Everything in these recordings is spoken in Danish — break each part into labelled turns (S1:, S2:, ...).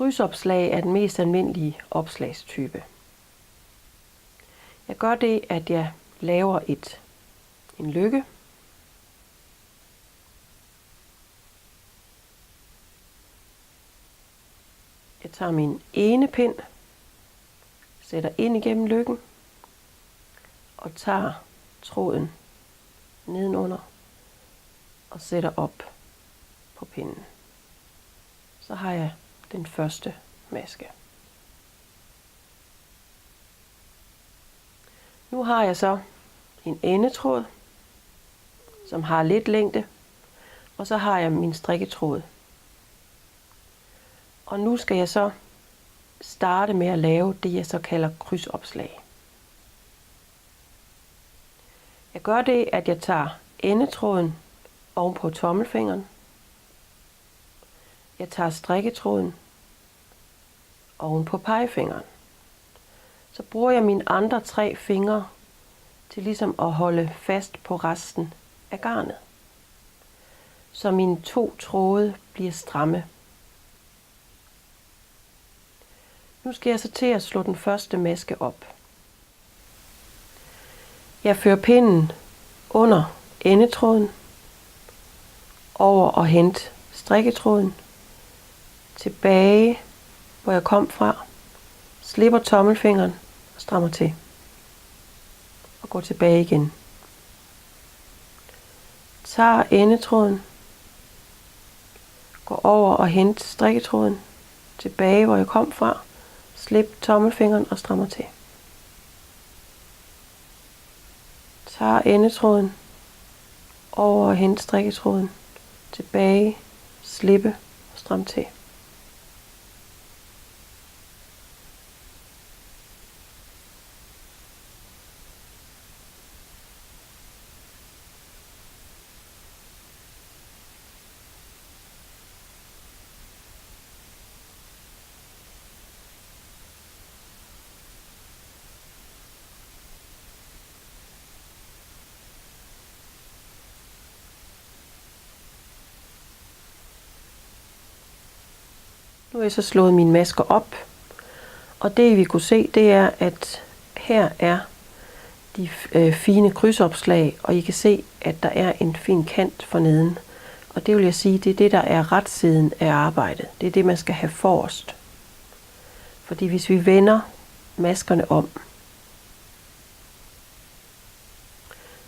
S1: Krydsopslag er den mest almindelige opslagstype. Jeg gør det, at jeg laver en løkke. Jeg tager min ene pind, sætter ind igennem løkken og tager tråden nedenunder og sætter op på pinden. Så har jeg den første maske. Nu har jeg så en endetråd, som har lidt længde, og så har jeg min strikketråd. Og nu skal jeg så starte med at lave det, jeg så kalder krydsopslag. Jeg gør det, at jeg tager endetråden oven på tommelfingeren. Jeg tager strikketråden oven på pegefingeren. Så bruger jeg mine andre 3 fingre til ligesom at holde fast på resten af garnet, så mine 2 tråde bliver stramme. Nu skal jeg så til at slå den første maske op. Jeg fører pinden under endetråden, over og hente strikketråden, tilbage hvor jeg kom fra, slipper tommelfingeren og strammer til og går tilbage igen. Tager endetråden, går over og hente strikketråden, tilbage hvor jeg kom fra, slip tommelfingeren og strammer til. Tager endetråden, over og hente strikketråden, tilbage, slippe og stramme til. Nu har jeg så slået mine masker op, og det vi kunne se, det er, at her er de fine krydsopslag, og I kan se, at der er en fin kant for neden. Og det vil jeg sige, det er det, der er retsiden af arbejdet. Det er det, man skal have forrest. Fordi hvis vi vender maskerne om,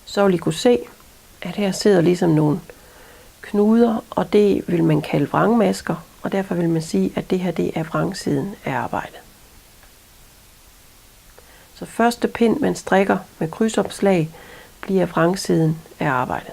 S1: så vil I kunne se, at her sidder ligesom nogle knuder, og det vil man kalde vrangmasker, og derfor vil man sige, at det her det er vrangsiden af arbejdet. Så første pind, man strikker med krydsopslag, bliver vrangsiden af arbejdet.